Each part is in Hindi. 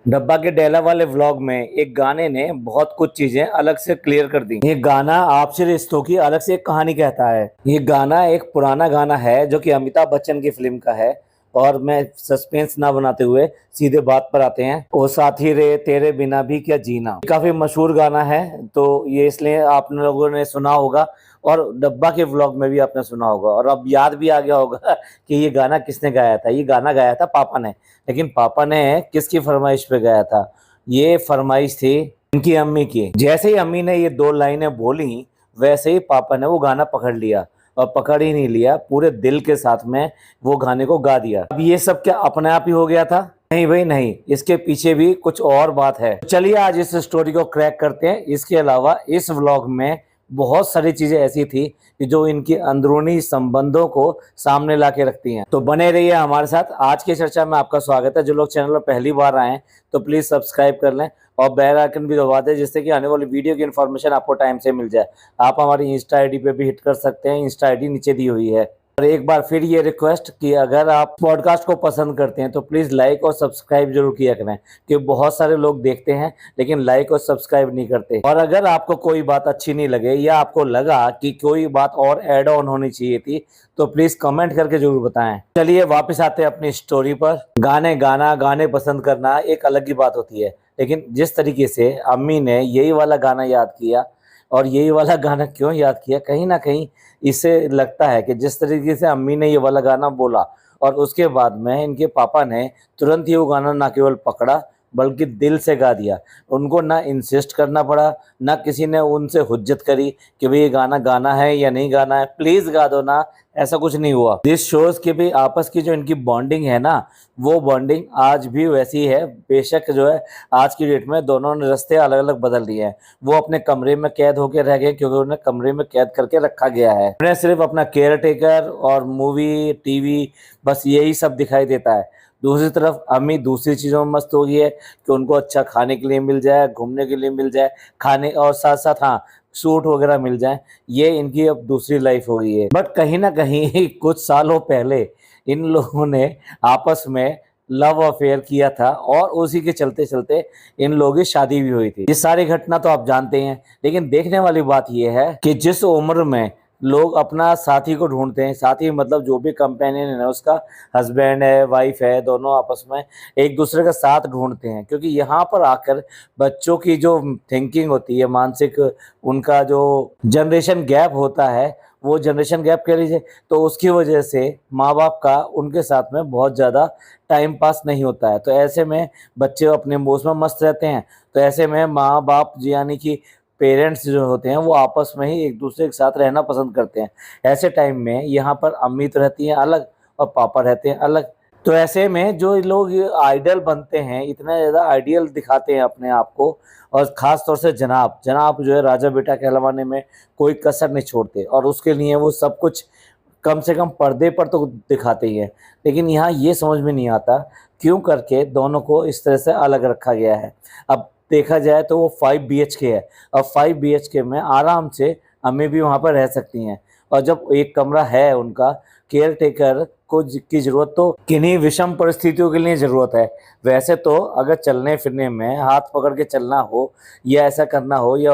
डब्बा के डेला वाले व्लॉग में एक गाने ने बहुत कुछ चीजें अलग से क्लियर कर दी। ये गाना आपसी रिश्तों की अलग से एक कहानी कहता है। ये गाना एक पुराना गाना है जो कि अमिताभ बच्चन की फिल्म का है। और मैं सस्पेंस ना बनाते हुए सीधे बात पर आते हैं। ओ साथी रे तेरे बिना भी क्या जीना, काफी मशहूर गाना है, तो ये इसलिए आप लोगों ने सुना होगा और डब्बा के व्लॉग में भी आपने सुना होगा और अब याद भी आ गया होगा कि ये गाना किसने गाया था। ये गाना गाया था पापा ने। लेकिन पापा ने किसकी फरमाइश पे गाया था? ये फरमाइश थी इनकी अम्मी की। जैसे ही अम्मी ने ये दो लाइनें बोली वैसे ही पापा ने वो गाना पकड़ लिया, और पकड़ ही नहीं लिया, पूरे दिल के साथ में वो गाने को गा दिया। अब ये सब क्या अपने आप ही हो गया था? नहीं भाई नहीं, इसके पीछे भी कुछ और बात है। चलिए आज इस स्टोरी को क्रैक करते हैं। इसके अलावा इस व्लॉग में बहुत सारी चीजें ऐसी थी कि जो इनकी अंदरूनी संबंधों को सामने ला के रखती हैं। तो बने रहिए हमारे साथ। आज की चर्चा में आपका स्वागत है। जो लोग चैनल पर पहली बार आए हैं तो प्लीज सब्सक्राइब कर लें और बेल आइकन भी दबा दें, जिससे कि आने वाली वीडियो की इन्फॉर्मेशन आपको टाइम से मिल जाए। आप हमारी इंस्टा आईडी पे भी हिट कर सकते हैं। इंस्टा आईडी नीचे दी हुई है। और एक बार फिर ये रिक्वेस्ट कि अगर आप पॉडकास्ट को पसंद करते हैं तो प्लीज़ लाइक और सब्सक्राइब जरूर किया करें, क्योंकि बहुत सारे लोग देखते हैं लेकिन लाइक और सब्सक्राइब नहीं करते। और अगर आपको कोई बात अच्छी नहीं लगे या आपको लगा कि कोई बात और ऐड ऑन होनी चाहिए थी तो प्लीज़ कमेंट करके जरूर बताएं। चलिए वापस आते हैं अपनी स्टोरी पर। गाने पसंद करना एक अलग ही बात होती है, लेकिन जिस तरीके से अम्मी ने यही वाला गाना याद किया, और यही वाला गाना क्यों याद किया, कहीं ना कहीं इससे लगता है कि जिस तरीके से अम्मी ने ये वाला गाना बोला और उसके बाद में इनके पापा ने तुरंत ही वो गाना ना केवल पकड़ा बल्कि दिल से गा दिया। उनको ना इंसिस्ट करना पड़ा, ना किसी ने उनसे हुज्जत करी कि भाई ये गाना गाना है या नहीं गाना है, प्लीज गा दो ना, ऐसा कुछ नहीं हुआ। दिस शोज कि भाई आपस की जो इनकी बॉन्डिंग है ना, वो बॉन्डिंग आज भी वैसी है। बेशक जो है आज की डेट में दोनों ने रास्ते अलग अलग बदल लिए हैं। वो अपने कमरे में कैद होकर रह गए क्योंकि उन्हें कमरे में कैद करके रखा गया है। उन्हें सिर्फ अपना केयर टेकर और मूवी टीवी बस यही सब दिखाई देता है। दूसरी तरफ अम्मी दूसरी चीज़ों में मस्त हो गई है कि उनको अच्छा खाने के लिए मिल जाए, घूमने के लिए मिल जाए, खाने और साथ साथ हाँ सूट वगैरह मिल जाए। ये इनकी अब दूसरी लाइफ हो गई है। बट कहीं ना कहीं कुछ सालों पहले इन लोगों ने आपस में लव अफेयर किया था और उसी के चलते चलते इन लोगों की शादी भी हुई थी। ये सारी घटना तो आप जानते हैं, लेकिन देखने वाली बात यह है कि जिस उम्र में लोग अपना साथी को ढूंढते हैं, साथी मतलब जो भी कंपेनियन है उसका, हस्बैंड है वाइफ है, दोनों आपस में एक दूसरे का साथ ढूंढते हैं। क्योंकि यहाँ पर आकर बच्चों की जो थिंकिंग होती है, मानसिक उनका जो जनरेशन गैप होता है, वो जनरेशन गैप कह लीजिए, तो उसकी वजह से माँ बाप का उनके साथ में बहुत ज़्यादा टाइम पास नहीं होता है। तो ऐसे में बच्चे अपने मोज में मस्त रहते हैं। तो ऐसे में माँ बाप यानी कि पेरेंट्स जो होते हैं वो आपस में ही एक दूसरे के साथ रहना पसंद करते हैं। ऐसे टाइम में यहाँ पर अम्मी तो रहती हैं अलग और पापा रहते हैं अलग। तो ऐसे में जो लोग आइडल बनते हैं, इतना ज़्यादा आइडियल दिखाते हैं अपने आप को, और ख़ास तौर से जनाब जनाब जो है राजा बेटा कहलवाने में कोई कसर नहीं छोड़ते, और उसके लिए वो सब कुछ कम से कम पर्दे पर तो दिखाते ही है। लेकिन यहाँ ये समझ में नहीं आता क्यों करके दोनों को इस तरह से अलग रखा गया है। अब देखा जाए तो वो 5 BHK है, और 5 BHK में आराम से अम्मी भी वहाँ पर रह सकती हैं। और जब एक कमरा है उनका, केयर टेकर को की ज़रूरत तो किन्हीं विषम परिस्थितियों के लिए ज़रूरत है। वैसे तो अगर चलने फिरने में हाथ पकड़ के चलना हो या ऐसा करना हो या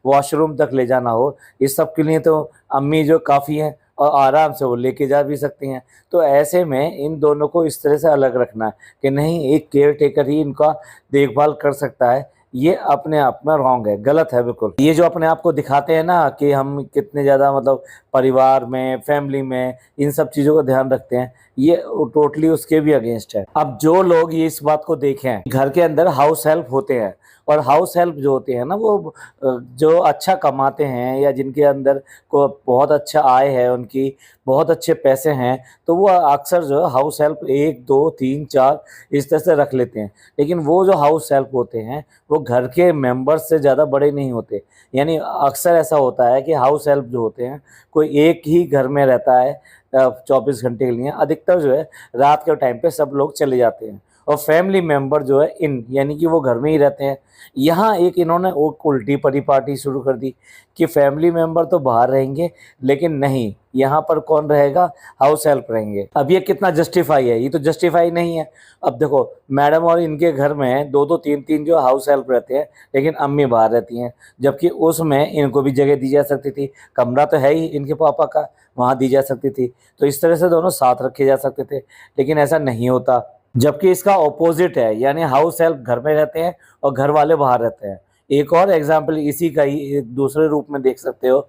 वॉशरूम तक ले जाना हो, इस सब के लिए तो अम्मी जो काफ़ी हैं और आराम से वो लेके जा भी सकती हैं। तो ऐसे में इन दोनों को इस तरह से अलग रखना है कि नहीं एक केयर टेकर ही इनका देखभाल कर सकता है, ये अपने आप में रॉन्ग है, गलत है बिल्कुल। ये जो अपने आप को दिखाते हैं ना कि हम कितने ज़्यादा मतलब परिवार में, फैमिली में इन सब चीज़ों का ध्यान रखते हैं, ये टोटली उसके भी अगेंस्ट है। अब जो लोग ये इस बात को देखें, घर के अंदर हाउस हेल्प होते हैं, और हाउस हेल्प जो होते हैं ना वो जो अच्छा कमाते हैं या जिनके अंदर को बहुत अच्छा आय है, उनकी बहुत अच्छे पैसे हैं, तो वो अक्सर जो है हाउस हेल्प 1 2 3 4 इस तरह से रख लेते हैं। लेकिन वो जो हाउस हेल्प होते हैं वो घर के मेंबर्स से ज़्यादा बड़े नहीं होते। यानी अक्सर ऐसा होता है कि हाउस हेल्प जो होते हैं कोई एक ही घर में रहता है 24 घंटे के लिए। अधिकतर जो है रात के टाइम पे सब लोग चले जाते हैं, और फैमिली मेंबर जो है इन, यानी कि वो घर में ही रहते हैं। यहाँ एक इन्होंने वो उल्टी परिपाटी शुरू कर दी कि फैमिली मेंबर तो बाहर रहेंगे, लेकिन नहीं, यहाँ पर कौन रहेगा, हाउस हेल्प रहेंगे। अब ये कितना जस्टिफाई है, ये तो जस्टिफाई नहीं है। अब देखो, मैडम और इनके घर में दो दो तीन तीन जो हाउस हेल्प रहते हैं, लेकिन अम्मी बाहर रहती हैं, जबकि उसमें इनको भी जगह दी जा सकती थी। कमरा तो है ही इनके पापा का, वहाँ दी जा सकती थी। तो इस तरह से दोनों साथ रखे जा सकते थे, लेकिन ऐसा नहीं होता। जबकि इसका ऑपोजिट है, यानी हाउस हेल्प घर में रहते हैं और घर वाले बाहर रहते हैं। एक और एग्जाम्पल इसी का ही एक दूसरे रूप में देख सकते हो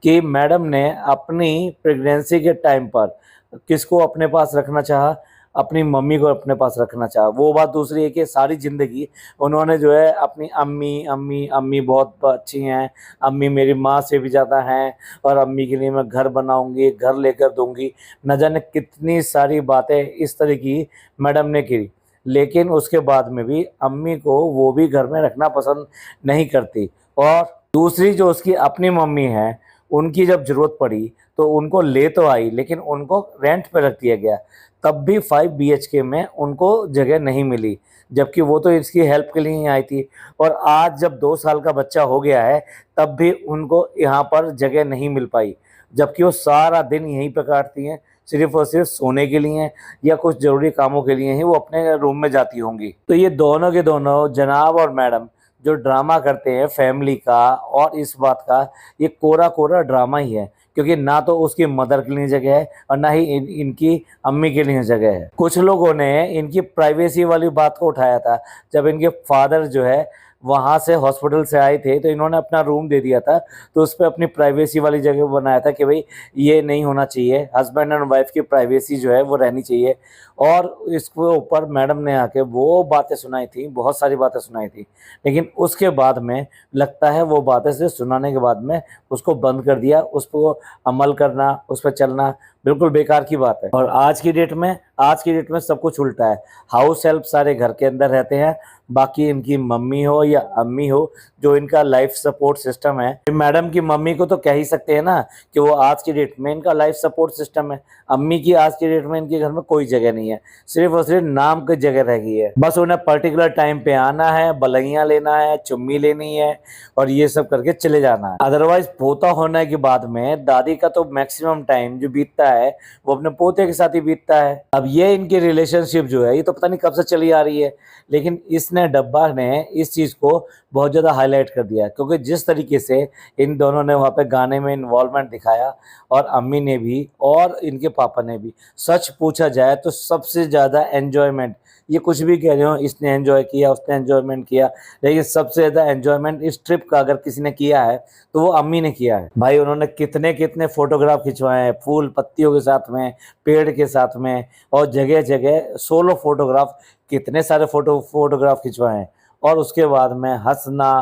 कि मैडम ने अपनी प्रेगनेंसी के टाइम पर किसको अपने पास रखना चाहा, अपनी मम्मी को अपने पास रखना चाहा। वो बात दूसरी है कि सारी ज़िंदगी उन्होंने जो है अपनी अम्मी अम्मी अम्मी बहुत अच्छी हैं, अम्मी मेरी माँ से भी ज़्यादा हैं, और अम्मी के लिए मैं घर बनाऊंगी, घर लेकर दूंगी, न जाने कितनी सारी बातें इस तरह की मैडम ने की। लेकिन उसके बाद में भी अम्मी को वो भी घर में रखना पसंद नहीं करती। और दूसरी जो उसकी अपनी मम्मी है, उनकी जब ज़रूरत पड़ी तो उनको ले तो आई, लेकिन उनको रेंट पे रख दिया गया। तब भी 5 BHK में उनको जगह नहीं मिली, जबकि वो तो इसकी हेल्प के लिए ही आई थी। और आज जब 2 साल का बच्चा हो गया है, तब भी उनको यहाँ पर जगह नहीं मिल पाई, जबकि वो सारा दिन यहीं पर काटती हैं, सिर्फ और सिर्फ सोने के लिए या कुछ ज़रूरी कामों के लिए ही वो अपने रूम में जाती होंगी। तो ये दोनों के दोनों जनाब और मैडम जो ड्रामा करते हैं फैमिली का और इस बात का, ये कोरा कोरा ड्रामा ही है। क्योंकि ना तो उसकी मदर के लिए जगह है और ना ही इनकी अम्मी के लिए जगह है। कुछ लोगों ने इनकी प्राइवेसी वाली बात को उठाया था। जब इनके फादर जो है वहाँ से हॉस्पिटल से आए थे, तो इन्होंने अपना रूम दे दिया था, तो उस पर अपनी प्राइवेसी वाली जगह बनाया था कि भाई ये नहीं होना चाहिए, हस्बैंड एंड वाइफ की प्राइवेसी जो है वो रहनी चाहिए। और इसके ऊपर मैडम ने आके वो बातें सुनाई थी, बहुत सारी बातें सुनाई थी, लेकिन उसके बाद में लगता है वो बातें से सुनाने के बाद में उसको बंद कर दिया। उस पर अमल करना, उस पर चलना बिल्कुल बेकार की बात है। और आज की डेट में सब कुछ उल्टा है। हाउस हेल्प सारे घर के अंदर रहते हैं, बाकी इनकी मम्मी हो या अम्मी हो, जो इनका लाइफ सपोर्ट सिस्टम है। मैडम की मम्मी को तो कह ही सकते हैं ना कि वो आज की डेट में इनका लाइफ सपोर्ट सिस्टम है। अम्मी की आज की डेट में इनके घर में कोई जगह नहीं है, सिर्फ और सिर्फ नाम की जगह रह गई है। बस उन्हें पर्टिकुलर टाइम पे आना है, बलैया लेना है, चुम्मी लेनी है और ये सब करके चले जाना है। अदरवाइज पोता होने के बाद में दादी का तो मैक्सिमम टाइम जो बीतता है वो अपने पोते के साथ ही बीतता है। अब ये इनकी रिलेशनशिप जो है ये तो पता नहीं कब से चली आ रही है, लेकिन इसने डब्बा ने इस चीज़ को बहुत ज़्यादा हाईलाइट कर दिया। क्योंकि जिस तरीके से इन दोनों ने वहाँ पे गाने में इन्वॉल्वमेंट दिखाया, और अम्मी ने भी और इनके पापा ने भी, सच पूछा जाए तो सबसे ज़्यादा एन्जॉयमेंट, ये कुछ भी कह रहे हो, इसने एंजॉय किया, उसने एंजॉयमेंट किया, लेकिन सबसे ज़्यादा एंजॉयमेंट इस ट्रिप का अगर किसी ने किया है तो वो अम्मी ने किया है। भाई उन्होंने कितने कितने फोटोग्राफ खिंचवाए हैं, फूल पत्तियों के साथ में, पेड़ के साथ में, और जगह जगह सोलो फोटोग्राफ, कितने सारे फोटोग्राफ खिंचवाए हैं। और उसके बाद में हंसना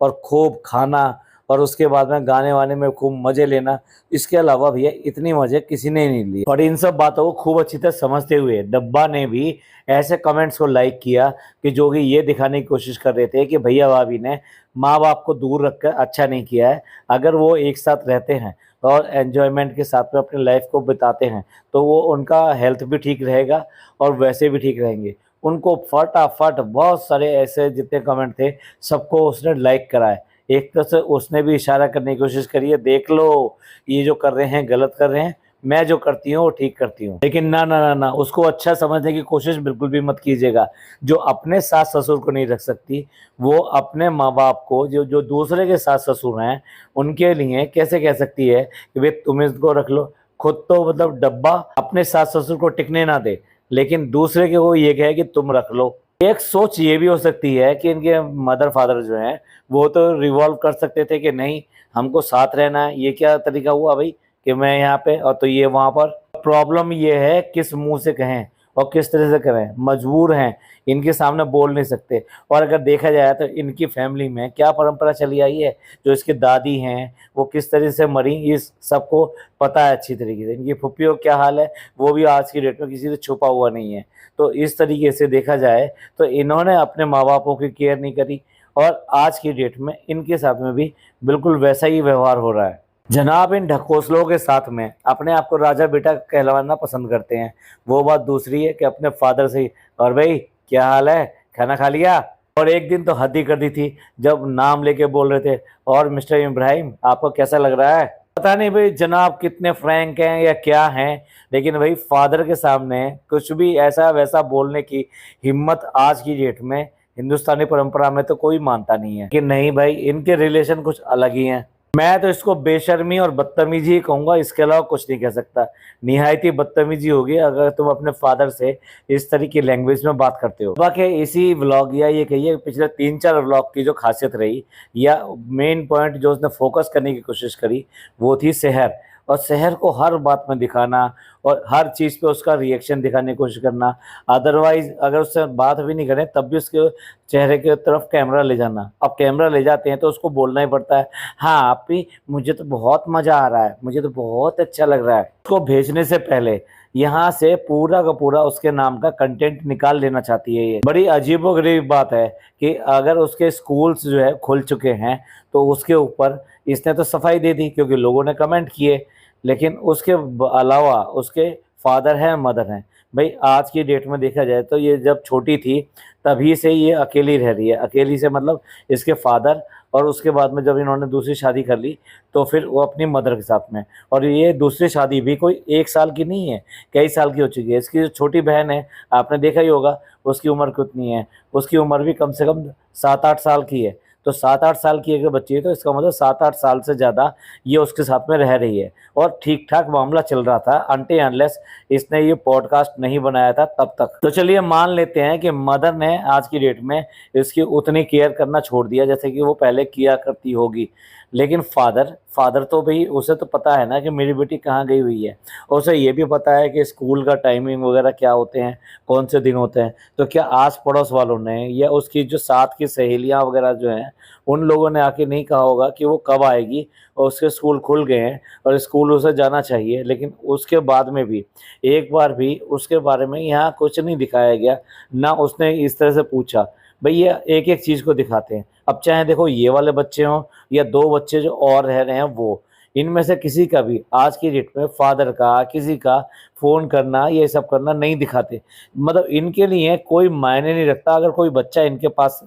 और खूब खाना, और उसके बाद में गाने वाने में खूब मज़े लेना। इसके अलावा भैया इतनी मज़े किसी ने नहीं लिए। और इन सब बातों को खूब अच्छी तरह समझते हुए डब्बा ने भी ऐसे कमेंट्स को लाइक किया कि जो कि ये दिखाने की कोशिश कर रहे थे कि भैया भाभी ने माँ बाप को दूर रखकर अच्छा नहीं किया है। अगर वो एक साथ रहते हैं और एन्जॉयमेंट के साथ में अपनी लाइफ को बिताते हैं, तो वो उनका हेल्थ भी ठीक रहेगा और वैसे भी ठीक रहेंगे। उनको फटाफट बहुत सारे ऐसे जितने कमेंट थे सबको उसने लाइक कराए। एक तरह से उसने भी इशारा करने की कोशिश करी है, देख लो ये जो कर रहे हैं गलत कर रहे हैं, मैं जो करती हूँ वो ठीक करती हूँ। लेकिन ना ना ना ना, उसको अच्छा समझने की कोशिश बिल्कुल भी मत कीजिएगा। जो अपने सास ससुर को नहीं रख सकती, वो अपने माँ बाप को, जो जो दूसरे के सास ससुर हैं, उनके लिए कैसे कह सकती है कि भाई तुम इसको रख लो। खुद तो मतलब डब्बा अपने सास ससुर को टिकने ना दे, लेकिन दूसरे के को ये कहे कि तुम रख लो। एक सोच ये भी हो सकती है कि इनके मदर फादर जो हैं वो तो रिवॉल्व कर सकते थे कि नहीं हमको साथ रहना है। ये क्या तरीका हुआ भाई कि मैं यहाँ पे और तो ये वहाँ पर। प्रॉब्लम ये है किस मुंह से कहें और किस तरह से करें, मजबूर हैं, इनके सामने बोल नहीं सकते। और अगर देखा जाए तो इनकी फैमिली में क्या परंपरा चली आई है, जो इसकी दादी हैं वो किस तरह से मरी, इस सबको पता है अच्छी तरीके से। इनकी फुप्पियों का क्या हाल है वो भी आज की डेट में किसी से छुपा हुआ नहीं है। तो इस तरीके से देखा जाए तो इन्होंने अपने माँ बापों की केयर नहीं करी, और आज की डेट में इनके साथ में भी बिल्कुल वैसा ही व्यवहार हो रहा है। जनाब इन ढकोसलों के साथ में अपने आप को राजा बेटा कहलवाना पसंद करते हैं। वो बात दूसरी है कि अपने फादर से ही, और भाई क्या हाल है, खाना खा लिया। और एक दिन तो हद ही कर दी थी जब नाम लेके बोल रहे थे, और मिस्टर इब्राहिम आपको कैसा लग रहा है। पता नहीं भाई जनाब कितने फ्रैंक हैं या क्या हैं, लेकिन भाई फादर के सामने कुछ भी ऐसा वैसा बोलने की हिम्मत आज की डेट में हिंदुस्तानी परंपरा में तो कोई मानता नहीं है कि नहीं भाई इनके रिलेशन कुछ अलग ही हैं। मैं तो इसको बेशर्मी और बदतमीजी ही कहूंगा, इसके अलावा कुछ नहीं कह सकता। निहायती बदतमीजी होगी अगर तुम अपने फादर से इस तरह की लैंग्वेज में बात करते हो। बाकी इसी व्लॉग या ये कहिए पिछले 3-4 व्लॉग की जो खासियत रही या मेन पॉइंट जो उसने फोकस करने की कोशिश करी वो थी शहर, और शहर को हर बात में दिखाना और हर चीज़ पे उसका रिएक्शन दिखाने की कोशिश करना। अदरवाइज अगर उससे बात भी नहीं करें तब भी उसके चेहरे की तरफ कैमरा ले जाना। अब कैमरा ले जाते हैं तो उसको बोलना ही पड़ता है, हाँ आप भी, मुझे तो बहुत मज़ा आ रहा है, मुझे तो बहुत अच्छा लग रहा है। उसको भेजने से पहले यहाँ से पूरा का पूरा उसके नाम का कंटेंट निकाल लेना चाहती है। ये बड़ी अजीबोगरीब बात है कि अगर उसके स्कूल्स जो है खुल चुके हैं तो उसके ऊपर इसने तो सफाई दे दी क्योंकि लोगों ने कमेंट किए, लेकिन उसके अलावा उसके फादर हैं मदर हैं। भाई आज की डेट में देखा जाए तो ये जब छोटी थी तभी से ये अकेली रह रही है। अकेली से मतलब इसके फादर, और उसके बाद में जब इन्होंने दूसरी शादी कर ली तो फिर वो अपनी मदर के साथ में। और ये दूसरी शादी भी कोई 1 साल की नहीं है, कई साल की हो चुकी है। इसकी जो छोटी बहन है आपने देखा ही होगा उसकी उम्र कितनी है, उसकी उम्र भी कम से कम 7-8 साल की है। तो 7-8 साल की अगर बच्ची है तो इसका मतलब 7-8 साल से ज़्यादा ये उसके साथ में रह रही है, और ठीक ठाक मामला चल रहा था अनटिल अनलेस इसने ये पॉडकास्ट नहीं बनाया था तब तक। तो चलिए मान लेते हैं कि मदर ने आज की डेट में इसकी उतनी केयर करना छोड़ दिया जैसे कि वो पहले किया करती होगी। लेकिन फादर तो भाई उसे तो पता है ना कि मेरी बेटी कहाँ गई हुई है, और उसे ये भी पता है कि स्कूल का टाइमिंग वगैरह क्या होते हैं, कौन से दिन होते हैं। तो क्या आस पड़ोस वालों ने या उसकी जो साथ की सहेलियाँ वगैरह जो हैं उन लोगों ने आके नहीं कहा होगा कि वो कब आएगी, और उसके स्कूल खुल गए हैं और स्कूल उसे जाना चाहिए। लेकिन उसके बाद में भी एक बार भी उसके बारे में यहाँ कुछ नहीं दिखाया गया, ना उसने इस तरह से पूछा। भैया एक एक चीज़ को दिखाते हैं। अब चाहे देखो ये वाले बच्चे हों या 2 बच्चे जो और रह रहे हैं वो, इनमें से किसी का भी आज की डेट में फादर का किसी का फ़ोन करना ये सब करना नहीं दिखाते। मतलब इनके लिए कोई मायने नहीं रखता। अगर कोई बच्चा इनके पास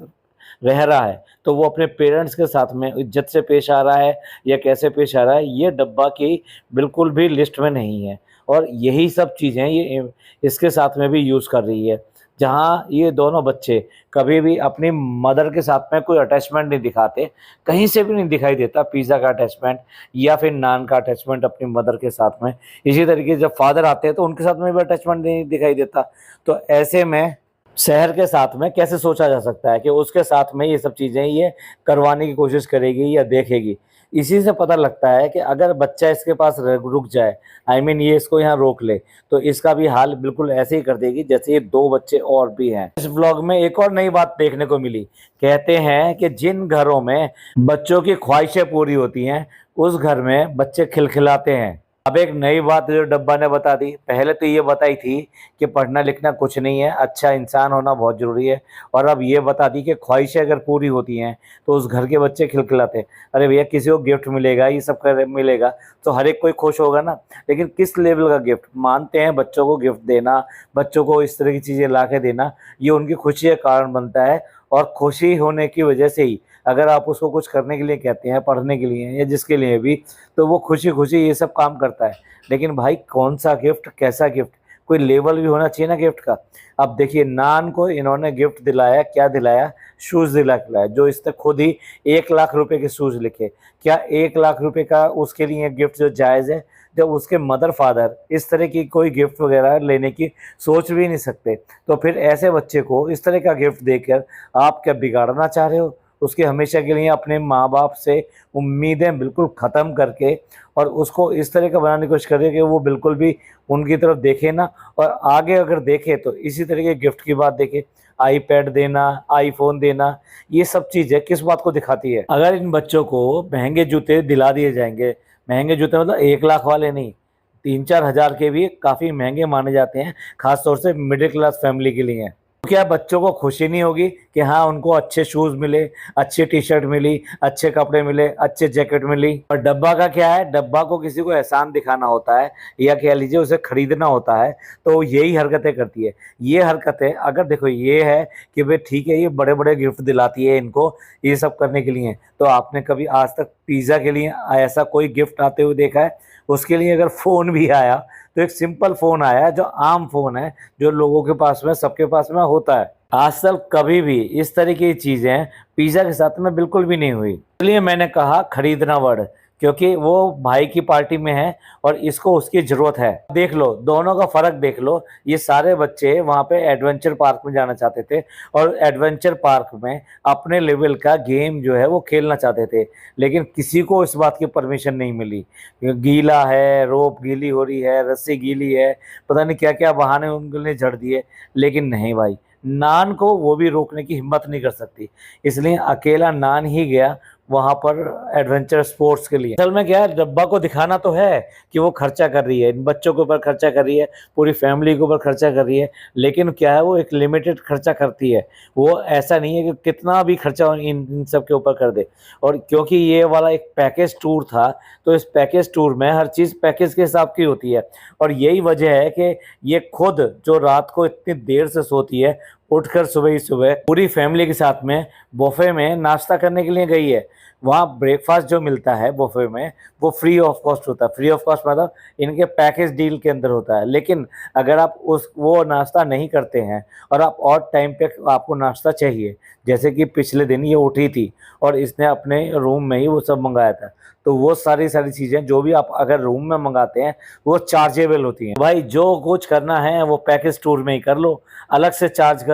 रह रहा है तो वो अपने पेरेंट्स के साथ में इज्जत से पेश आ रहा है या कैसे पेश आ रहा है, ये डब्बा की बिल्कुल भी लिस्ट में नहीं है। और यही सब चीज़ें ये इसके साथ में भी यूज़ कर रही है। जहाँ ये दोनों बच्चे कभी भी अपनी मदर के साथ में कोई अटैचमेंट नहीं दिखाते, कहीं से भी नहीं दिखाई देता पिज़्ज़ा का अटैचमेंट या फिर नान का अटैचमेंट अपनी मदर के साथ में। इसी तरीके से जब फादर आते हैं तो उनके साथ में भी अटैचमेंट नहीं दिखाई देता। तो ऐसे में शहर के साथ में कैसे सोचा जा सकता है कि उसके साथ में ये सब चीज़ें ये करवाने की कोशिश करेगी या देखेगी। इसी से पता लगता है कि अगर बच्चा इसके पास रुक जाए, आई मीन ये इसको यहाँ रोक ले, तो इसका भी हाल बिल्कुल ऐसे ही कर देगी जैसे ये 2 बच्चे और भी हैं। इस ब्लॉग में एक और नई बात देखने को मिली। कहते हैं कि जिन घरों में बच्चों की ख्वाहिशें पूरी होती हैं उस घर में बच्चे खिलखिलाते हैं। अब एक नई बात जो डब्बा ने बता दी। पहले तो ये बताई थी कि पढ़ना लिखना कुछ नहीं है, अच्छा इंसान होना बहुत ज़रूरी है, और अब ये बता दी कि ख्वाहिशें अगर पूरी होती हैं तो उस घर के बच्चे खिलखिलाते हैं। अरे भैया किसी को गिफ्ट मिलेगा, ये सब कर मिलेगा तो हर एक कोई खुश होगा ना, लेकिन किस लेवल का गिफ्ट। मानते हैं बच्चों को गिफ्ट देना, बच्चों को इस तरह की चीज़ें ला के देना, ये उनकी खुशी का कारण बनता है, और खुशी होने की वजह से ही अगर आप उसको कुछ करने के लिए कहते हैं, पढ़ने के लिए या जिसके लिए भी, तो वो खुशी खुशी ये सब काम करता है। लेकिन भाई कौन सा गिफ्ट, कैसा गिफ्ट, कोई लेवल भी होना चाहिए ना गिफ्ट का। अब देखिए नान को इन्होंने गिफ्ट दिलाया, क्या दिलाया, शूज़ दिलाया, जो इसने खुद ही 1 लाख रुपए के शूज़ लिखे। क्या 1 लाख रुपए का उसके लिए गिफ्ट जो जायज़ है, जब उसके मदर फादर इस तरह की कोई गिफ्ट वगैरह लेने की सोच भी नहीं सकते, तो फिर ऐसे बच्चे को इस तरह का गिफ्ट देकर आप क्या बिगाड़ना चाह रहे हो। उसके हमेशा के लिए अपने माँ बाप से उम्मीदें बिल्कुल ख़त्म करके और उसको इस तरह का बनाने की कोशिश करें कि वो बिल्कुल भी उनकी तरफ देखे ना, और आगे अगर देखे तो इसी तरह के गिफ्ट की बात देखे। आईपैड देना, आईफोन देना, ये सब चीज़ें किस बात को दिखाती है। अगर इन बच्चों को महंगे जूते दिला दिए जाएंगे, महंगे जूते मतलब 1 लाख वाले नहीं, 3-4 हज़ार के भी काफ़ी महंगे माने जाते हैं, खासतौर से मिडिल क्लास फैमिली के लिए। तो क्या बच्चों को खुशी नहीं होगी कि हाँ उनको अच्छे शूज़ मिले, अच्छी टी शर्ट मिली, अच्छे कपड़े मिले, अच्छे जैकेट मिली। और डब्बा का क्या है, डब्बा को किसी को एहसान दिखाना होता है या कह लीजिए उसे खरीदना होता है, तो यही हरकतें करती है। ये हरकतें अगर देखो ये है कि भाई ठीक है ये बड़े बड़े गिफ्ट दिलाती है इनको ये सब करने के लिए, तो आपने कभी आज तक पिज़्ज़ा के लिए ऐसा कोई गिफ्ट आते हुए देखा है? उसके लिए अगर फ़ोन भी आया तो एक सिंपल फ़ोन आया जो आम फ़ोन है, जो लोगों के पास में सबके पास में होता है। आज तक कभी भी इस तरह की चीज़ें पिज़्ज़ा के साथ में बिल्कुल भी नहीं हुई। इसलिए मैंने कहा खरीदना वर्ड, क्योंकि वो भाई की पार्टी में है और इसको उसकी ज़रूरत है। देख लो दोनों का फ़र्क देख लो, ये सारे बच्चे वहाँ पे एडवेंचर पार्क में जाना चाहते थे और एडवेंचर पार्क में अपने लेवल का गेम जो है वो खेलना चाहते थे, लेकिन किसी को इस बात की परमिशन नहीं मिली। गीला है, रोप गीली हो रही है, रस्सी गीली है, पता नहीं क्या-क्या बहाने उनने झड़ दिए, लेकिन नहीं भाई, नान को वो भी रोकने की हिम्मत नहीं कर सकती। इसलिए अकेला नान ही गया वहाँ पर एडवेंचर स्पोर्ट्स के लिए। असल में क्या है, डब्बा को दिखाना तो है कि वो खर्चा कर रही है, इन बच्चों के ऊपर खर्चा कर रही है, पूरी फैमिली के ऊपर खर्चा कर रही है, लेकिन क्या है वो एक लिमिटेड खर्चा करती है। वो ऐसा नहीं है कि कितना भी खर्चा इन सब के ऊपर कर दे। और क्योंकि ये वाला एक पैकेज टूर था, तो इस पैकेज टूर में हर चीज़ पैकेज के हिसाब की होती है। और यही वजह है कि ये खुद जो रात को इतनी देर से सोती है, उठकर सुबह ही सुबह पूरी फैमिली के साथ में बुफे में नाश्ता करने के लिए गई है। वहाँ ब्रेकफास्ट जो मिलता है बुफे में वो फ्री ऑफ कॉस्ट होता है। फ्री ऑफ कॉस्ट मतलब इनके पैकेज डील के अंदर होता है। लेकिन अगर आप उस वो नाश्ता नहीं करते हैं और आप और टाइम पे आपको नाश्ता चाहिए, जैसे कि पिछले दिन ये उठी थी और इसने अपने रूम में ही वो सब मंगाया था, तो वो सारी चीज़ें जो भी आप अगर रूम में मंगाते हैं वो चार्जेबल होती हैं। भाई जो कुछ करना है वो पैकेज टूर में ही कर लो, अलग से चार्ज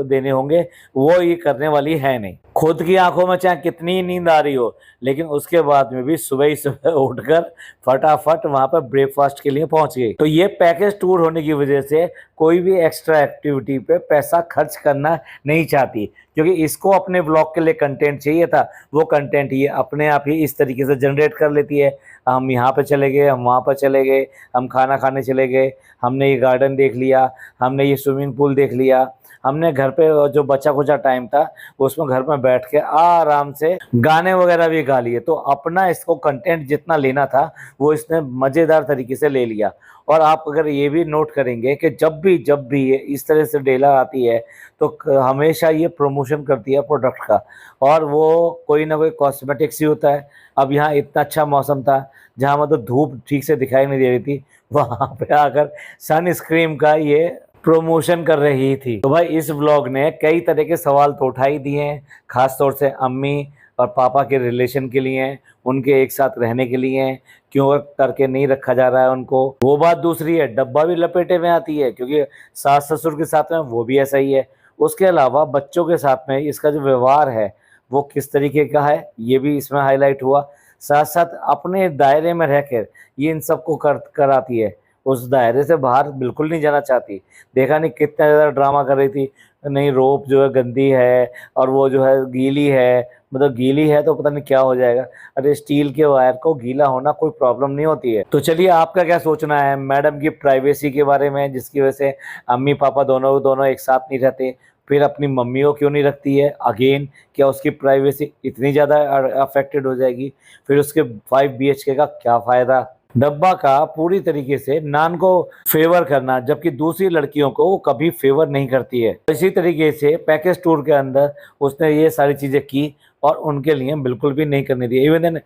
देने होंगे वो ये करने वाली है नहीं। खुद की आंखों में चाहे कितनी नींद आ रही हो, लेकिन उसके बाद में भी सुबह ही सुबह उठकर फटाफट वहां पर ब्रेकफास्ट के लिए पहुंच गई। तो ये पैकेज टूर होने की वजह से कोई भी एक्स्ट्रा एक्टिविटी पे पैसा खर्च करना नहीं चाहती, क्योंकि इसको अपने ब्लॉग के लिए कंटेंट चाहिए था। वो कंटेंट ये अपने आप ही इस तरीके से जनरेट कर लेती है। हम यहाँ पे चले गए, हम वहाँ पर चले गए, हम खाना खाने चले गए, हमने ये गार्डन देख लिया, हमने ये स्विमिंग पूल देख लिया, हमने घर पे जो बचा खुचा टाइम था उसमें घर में बैठ के आराम से गाने वगैरह भी गा लिए। तो अपना इसको कंटेंट जितना लेना था वो इसने मज़ेदार तरीके से ले लिया। और आप अगर ये भी नोट करेंगे कि जब भी ये इस तरह से डेला आती है तो हमेशा ये प्रमोशन करती है प्रोडक्ट का, और वो कोई ना कोई कॉस्मेटिक्स ही होता है। अब यहाँ इतना अच्छा मौसम था जहाँ मतलब धूप ठीक से दिखाई नहीं दे रही थी, वहाँ पे आकर सनस्क्रीन का ये प्रमोशन कर रही थी। तो भाई इस व्लॉग ने कई तरह के सवाल तो उठा ही दिए हैं, खास तौर से अम्मी और पापा के रिलेशन के लिए, उनके एक साथ रहने के लिए क्यों करके नहीं रखा जा रहा है उनको। वो बात दूसरी है, डब्बा भी लपेटे में आती है क्योंकि सास ससुर के साथ में वो भी ऐसा ही है। उसके अलावा बच्चों के साथ में इसका जो व्यवहार है वो किस तरीके का है ये भी इसमें हाईलाइट हुआ। साथ साथ अपने दायरे में रहकर ये इन सबको कराती है, उस दायरे से बाहर बिल्कुल नहीं जाना चाहती। देखा नहीं कितना ज़्यादा ड्रामा कर रही थी, नहीं रोप जो है गंदी है और वो जो है गीली है, मतलब गीली है तो पता नहीं क्या हो जाएगा। अरे स्टील के वायर को गीला होना कोई प्रॉब्लम नहीं होती है। तो चलिए आपका क्या सोचना है मैडम की प्राइवेसी के बारे में, जिसकी वजह से अम्मी पापा दोनों एक साथ नहीं रहते, फिर अपनी मम्मी को क्यों नहीं रखती है? अगेन क्या उसकी प्राइवेसी इतनी ज़्यादा अफेक्टेड हो जाएगी? फिर उसके 5 BHK का क्या फ़ायदा? डब्बा का पूरी तरीके से नान को फेवर करना, जबकि दूसरी लड़कियों को वो कभी फेवर नहीं करती है। इसी तरीके से पैकेज टूर के अंदर उसने ये सारी चीज़ें की और उनके लिए बिल्कुल भी नहीं करने दी। इवन देन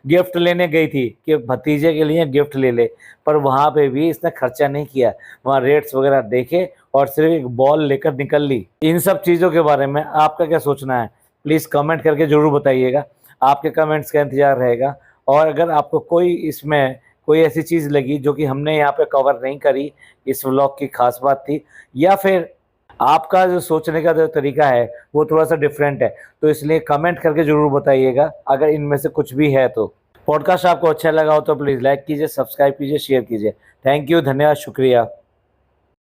गिफ्ट लेने गई थी कि भतीजे के लिए गिफ्ट ले ले, पर वहाँ पे भी इसने खर्चा नहीं किया। वहाँ रेट्स वगैरह देखे और सिर्फ एक बॉल लेकर निकल ली। इन सब चीज़ों के बारे में आपका क्या सोचना है प्लीज़ कमेंट करके ज़रूर बताइएगा। आपके कमेंट्स का इंतज़ार रहेगा। और अगर आपको कोई इसमें कोई ऐसी चीज़ लगी जो कि हमने यहाँ पे कवर नहीं करी, इस व्लॉग की खास बात थी, या फिर आपका जो सोचने का जो तरीका है वो थोड़ा सा डिफरेंट है, तो इसलिए कमेंट करके ज़रूर बताइएगा अगर इनमें से कुछ भी है तो। पॉडकास्ट आपको अच्छा लगा हो तो प्लीज़ लाइक कीजिए, सब्सक्राइब कीजिए, शेयर कीजिए। थैंक यू, धन्यवाद, शुक्रिया।